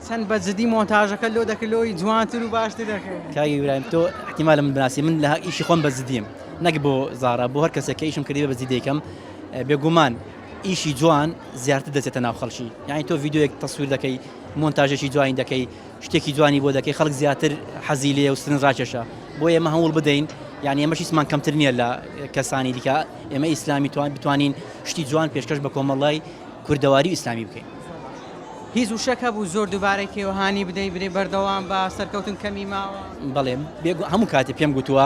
چەند بە جدی مۆنتاژەکە لۆ دەکەلۆی جوانتر و باشتر دەکەێت کاگی برایم تۆ احتیمالە من بناسی من لە ئیشی خۆم بە زدیم نەک بۆ زارا بۆ هەر کەسێک کە ئیشم کردی بە زیدی دەکەم بێگومان ئیشی جوان زیاتر دەچێتە ناو خەڵکی یعنی تۆ ڤیدیۆیەک تەسویر دەکەی مۆنتاژێکی جوانی دەکەی شتێکی جوانی بۆ دەکەی خەڵک زیاتر حەزی لێ و سرنج ڕاکێشە بۆ ئێمە هەوڵ بدەین یعنی ئێمەش هیچمان کەمتر نییە لە کەسانی دیکە ئێمە ئیسلامی بتوانین شتی جوان پێشکەش بە کۆمەڵای کوردەواری و ئیسلامی بکەین هیچ وشەکە بوو زۆر دووبارێکەوە هانی بدەی برێ بەردەوام بە سەرکەوتن کەمی ماوە بەڵێ هەموو کاتێ پێم گوتووە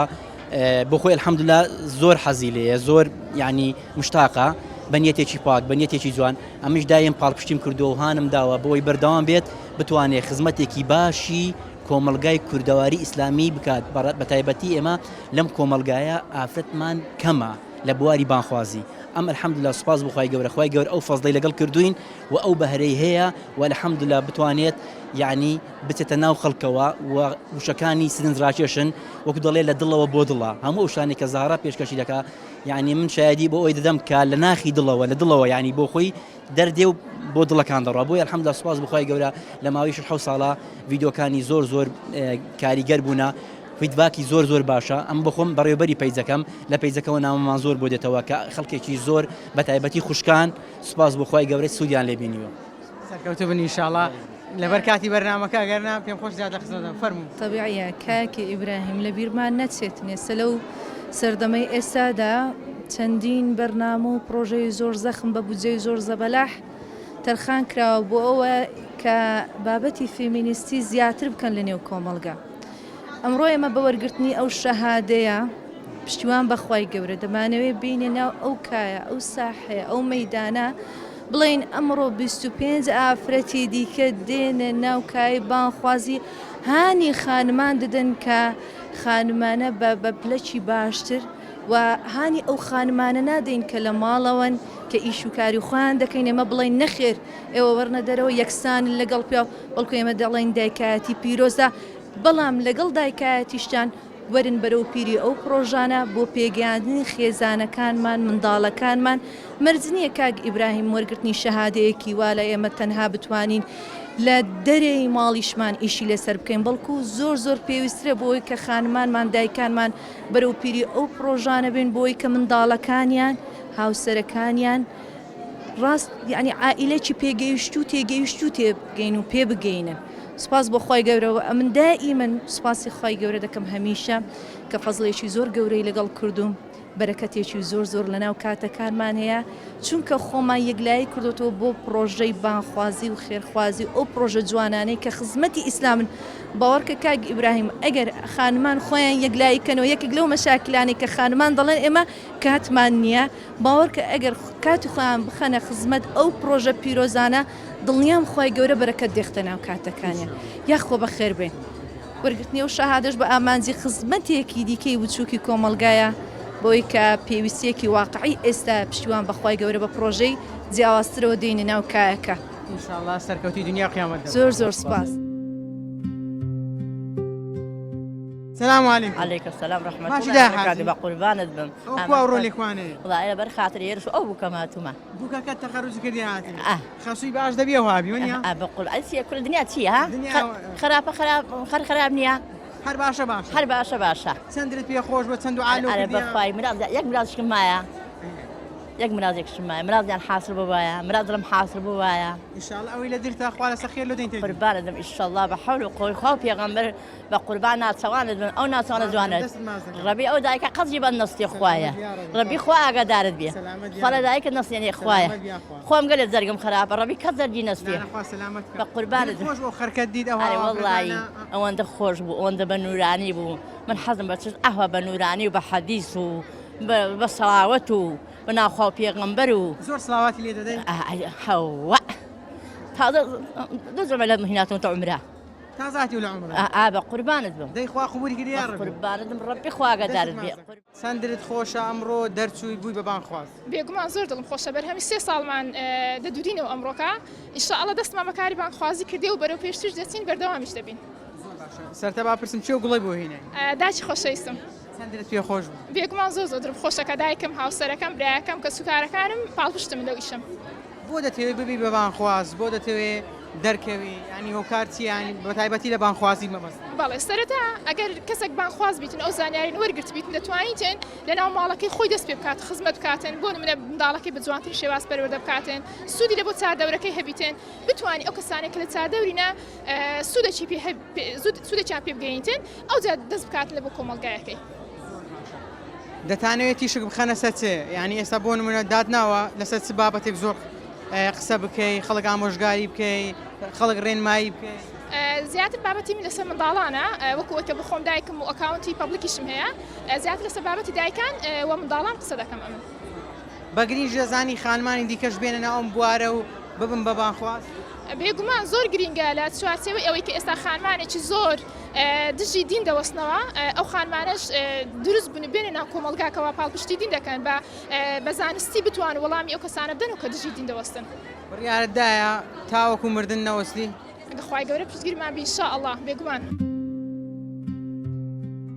بۆ خۆی الحەمدولله زۆر حەزی لێیە زۆر یعنی مشتاقە بە نیەتێکی پاک بە نیەتێکی جوان ئەمیش دایم پاڵپشتیم کردو و هانم داوە بۆی بەردەوام بێت بتوانێت خزمەتێکی باشی کۆمەلگای کوردەواری ئیسلامی بکات بە تایبەتی ئێمە لەم کۆمەلگایە ئافرەتمان کەمە لە بواری بانخوازی ئەم الحەمدوللا سوپاس بخوای گەورە خی گەور ئەو فەزڵی لەگەڵ کردوین و ئەو بەهرەی هەیە و الحەمدوللا بتوانێت یعنی بچێتە ناو خەڵکەوە و وشەکانی سرنجڕاکێشن وەکو دەڵێ لە دڵەوە بۆ دڵە هەموو شانی کە زارا پێشکەشی دەکا یعنی من شایدی بۆ ئەوی دەدەم کە لە ناخی دڵەوە لە دڵەوە یعنی بۆ خۆی دەردێ و بۆ دڵەکان دەڕوا بۆی الحەمدوللا سوپاس بخوای گەورە لە ماوەی 6 ساڵە ڤیدیۆکانی زۆر کاریگەر بوونە فیدباکی زۆر باشە ئەم بخۆم بەڕێوەبەری پەیجەکەم لە پەیجەکەەوە نامەمان زۆر بۆ دێتەوە کە خەڵکێکی زۆر بە تایبەتی خوشکان سوپاس بخوای گەورەی سوودیان لێ بینیوە سەرکەوتو بن ئینشاءڵڵا لەبەر کاتی بەرنامەکە گەرنا پێم خۆش زیاد لە قسەدەم فەرموو طبیعیە کاکی ئیبراهیم لە بیرمان نەچێتنێ سە لەو سەردەمەی ئێستادا چەندین بەرنامە و پرۆژەی زۆر زەخم بە بودجەی زۆر زەبەلاح تەرخان کراوە بۆ ئەوە کە بابەتی فیمینیستی زیاتر بکەن لە نێو کۆمەڵگا ئەمڕۆ ئێمە بە وەرگرتنی ئەو شەهادەیە پشتیوان بەخوای گەورە دەمانەوێت بینێ ناو ئەو کایە ئەو ساحەیە ئەو مەیدانە بڵین ئەمڕۆ 25 ئافرەتی دیکە دێنە ناو کای بانخوازی هانی خانمان دەدەن کە خانمانە بە پلەکی باشتر و هانی ئەو خانمانە نادەین کە لە ماڵەوەن کە ئیش و کاری خۆیان دەکەین ئێمە بڵین نەخێر ئێوە وەرنە دەرەوە یەکسان لەگەڵ پێ بەڵکو ئێمە دەڵێن دایکایەتی پیرۆزە بەڵام لەگەڵ دایکایەتیشتان وەرن بەرەو پیری ئەو پرۆژانە بۆ پێگەاندنی خێزانەکانمان منداڵەکانمان مەرجنیە کاک ئیبراهیم وەرگرتنی شەهادەیەکی وا لە ئێمە تەنها بتوانین لە دەرەی ماڵیشمان ئیشی لەسەر بکەین بەڵکو زۆر پێویسترە بۆی کە خانمانمان دایکانمان بەرەو پیری ئەو پرۆژانە بێن بۆی کە منداڵەکانیان هاوسەرەکانیان ڕاست یعنی عائیلێکی پێگەیشت و تێگەیشت و تێبگەین و پێ بگەینن سپاس بۆ خۆی گەورەوە من دائیمەن سوپاسی خۆی گەورە دەکەم هەمیشە کە فەزڵێکی زۆر گەورەی لەگەڵ کردوم بەرەکەتێکی زۆر لەناو کاتەکانمان هەیە چونکە خۆمان یەکلایی کردوتەوە بۆ پرۆژەی بانخوازی و خێرخوازی ئەو پرۆژە جوانانەی کە خزمەتی ئیسلامن باوەڕکە کاک ئیبراهیم ئەگەر خانمان خۆیان یەکلایی کەنەوە یەکێک لەو مەشاکلانی کە خانمان دەڵێن ئێمە کاتمان نییە باوەڕکە ئەگەر کاتی خۆیان بخەنە خزمەت ئەو پرۆژە پیرۆزانە دڵنیام خۆی گەورە بەرەکەت دێختە ناو کاتەکانیان یاخۆ بەخێر بێن وەرگرتنی و شەهادەش بە ئامانجی خزمەتێکی دیکەی بچووکی کۆمەڵگایە بۆی کە پێویستیەکی واقعی ئێستا پشتیوان بەخوای گەورە بە پرۆژەی جیاوازترەوە دێنە ناو کایەکە ئینشاءڵڵا سەرکەوتی دنیا قیامەت زۆر سپاس. سلام علیکم. عليك السلام ورحمة ماشي الله ده حاجة. بقول باند بم ئەو ڕۆلی خوانێ والله أنا برخاطر يرسو أو كماتما بووکەکە تەخەڕوج کردی هاتی خەسووی باش دەبێ وابی وەنیا بقول أنسي كل الدنيا تشي ها دنيا- خراب نيا هەر باشە باش هر باشا چەندرت پێ خۆش بە چەند و عالۆ أنا بخواي مراد يك مراد شمايا يك مراد يك شمايا مراد يعني حاصر بابايا مراد لم حاصر بابايا ئینشاءڵڵا ئەوەی لە درتا خوا لەسەر خێر لۆ دەین تێ قربان دم إن شاء الله بحول وقوي خوف يا غمر بقربان ناس سوان أو ناس سوان زوانت ربي أو دايك قصدي بالنص يا خوايا ربي خوايا قدارت بيه خلا دايك النص يعني خوايا خوام قال زرقم خراب ربي كثر جي نصفي بقربان خۆش بۆ خەرکەت دیت ئەو أي والله أو أنت خوش بو أو أنت بنوراني بو من حزم بس قهوة بنوراني وبحديث وبصلاوته بناخو بيغمبرو زۆر سڵاواتی لێ دەدەین هوا هذا دوز على مهنات وانت عمره تازاتی و لە عمرە بقربانت بم دەی خوا قبولی کردی یا ڕەبی قربانت بم ربي خوا قدرت بي چەندرت خۆشە ئەمڕۆ دەرچووی بووی بە بانخواز بێگومان زۆر دڵم خۆشە بەرهەمی 3 ساڵمان دەدورینەوە ئەمڕۆکە ئینشاءڵڵا دەستمان بەکاری بانخوازی کردی و بەرەو پێشتر دەچین بەردەوامیش دەبین سەرتە با پرسم چێ و گوڵی بۆ هینای داچی خۆشەویستم چەندرت پێ خۆش بوو بێگومان زۆر دڵم خۆشەکە دایکم هاوسەرەکەم برایەکەم کە سوکارەکانم پاڵپشتم لەو ئیشم بۆ دەتەوێت ببی بە بانخواز بۆ دەتەوێت دەرکەوی ینی هۆکارچی ینی بە تایبەتی لە بانخوازی مەبەست بەڵێ سەرەتا ئەگەر کەسێک بانخواز بیتن ئەو زانیارین وەرگرت بیتن دەتوانیتن لە ناو ماڵەکەی خۆی دەست پێ بکات خزمەت بکاتن بۆ نمونە منداڵەکەی بە جوانترین شێواز پەروەردە بکاتن سوودی لە بۆ چاردەورەکەی هەبیتن بتوانانی ئەو کەسانێک کە لە چاردەورینە سوودێکیان پێ بگەینتن ئەو جا دەست بکاتن لە بۆ کۆمەڵگایەکەی دەتانەوێت تیشک بخەنە سەر چێ ینی ئێستا بۆ نمونە دادناوە لەسەر چ بابەتێک زۆر قسە بکەی خەڵک ئامۆژگاری بکەی خەڵک ڕێنمایی بکەی زیاتر بابەتی من لەسەر منداڵانە وەکوەکە بخۆم دایکم و ئەکاونتی پەبلیکیشم هەیە زیاتر لەسەر بابەتی دایکان و منداڵان قسە دەکەم ئەمن بەگرنگ ژێزانی خانمانی دیکەش بێنە ناو ئەم بوارە و ببم بە بانخواز بێگومان زۆر گرینگە لە چوارچێوەی ئەوەی کە ئێستا خانمانێکی زۆر دژی دین دەوەستنەوە ئەو خانمانش دروست بوون بێنە ناو کۆمەلگاکەوە پاڵپشتی دین دەکەن بە زانستی بتوان وەڵامی ئەو کەسانە بدەن و کە دژی دین دەوەستن. بڕیارەتدایە تاوەکو مردن نەوەستی؟ خی گەورە پشتگیرمان بی ئینشاءالله بێگومان.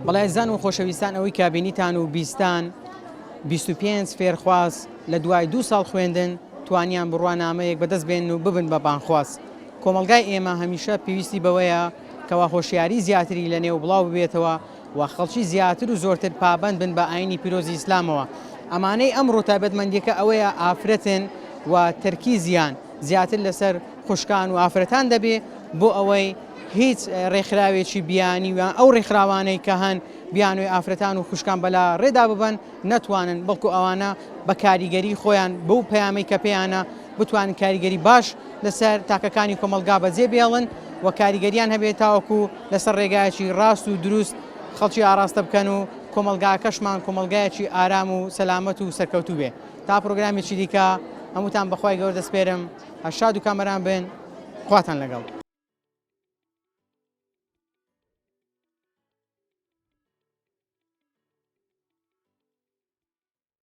بەڵای زان و خۆشەویستان ئەوەی کابینیتان و بیستان 25 فێرخواز لە دوای 2 ساڵ خوێندن توانیان بڕوانامەیەک بەدەست بێن و ببن بە بانخواست. کۆمەلگای ئێمە هەمیشە پێویستی بەوەیە کەوا خۆشیاری زیاتری لە نێو بڵاو ببێتەوە و خەڵکی زیاتر و زۆرتر پابند بن بە ئاینی پیرۆزی ئیسلامەوە. ئەمانەی ئەمڕۆ تایبەتمەندیەکە ئەوەیە ئافرەتن و تەرکیزیان زیاتر لەسەر خوشکان و ئافرەتان دەبێ بۆ ئەوەی هیچ ڕێکخراوێکی بیانی و ئەو ڕێکخراوانەی کە هەن بیانوی ئافرەتان و خوشکان بەلا ڕێدا ببن نەتوانن بەڵکو ئەوانە بە کاریگەری خۆیان بەو پەیامەی کە پێیانە بتوانن کاریگەری باش لەسەر تاکەکانی کۆمەلگا بەجێ بێڵن و کاریگەریان هەبێت تاوەکو لەسەر ڕێگایەکی ڕاست و دروست خەڵکی ئاراستە بکەن و کۆمەلگاکەشمان کۆمەلگایەکی ئارام و سەلامەت و سەرکەوتوو بێ. تا پرۆگرامێکی دیکە هەمووتان بەخوای گەورە دەسپێرم هەشاد و کامەران بن خواتان لەگەڵ.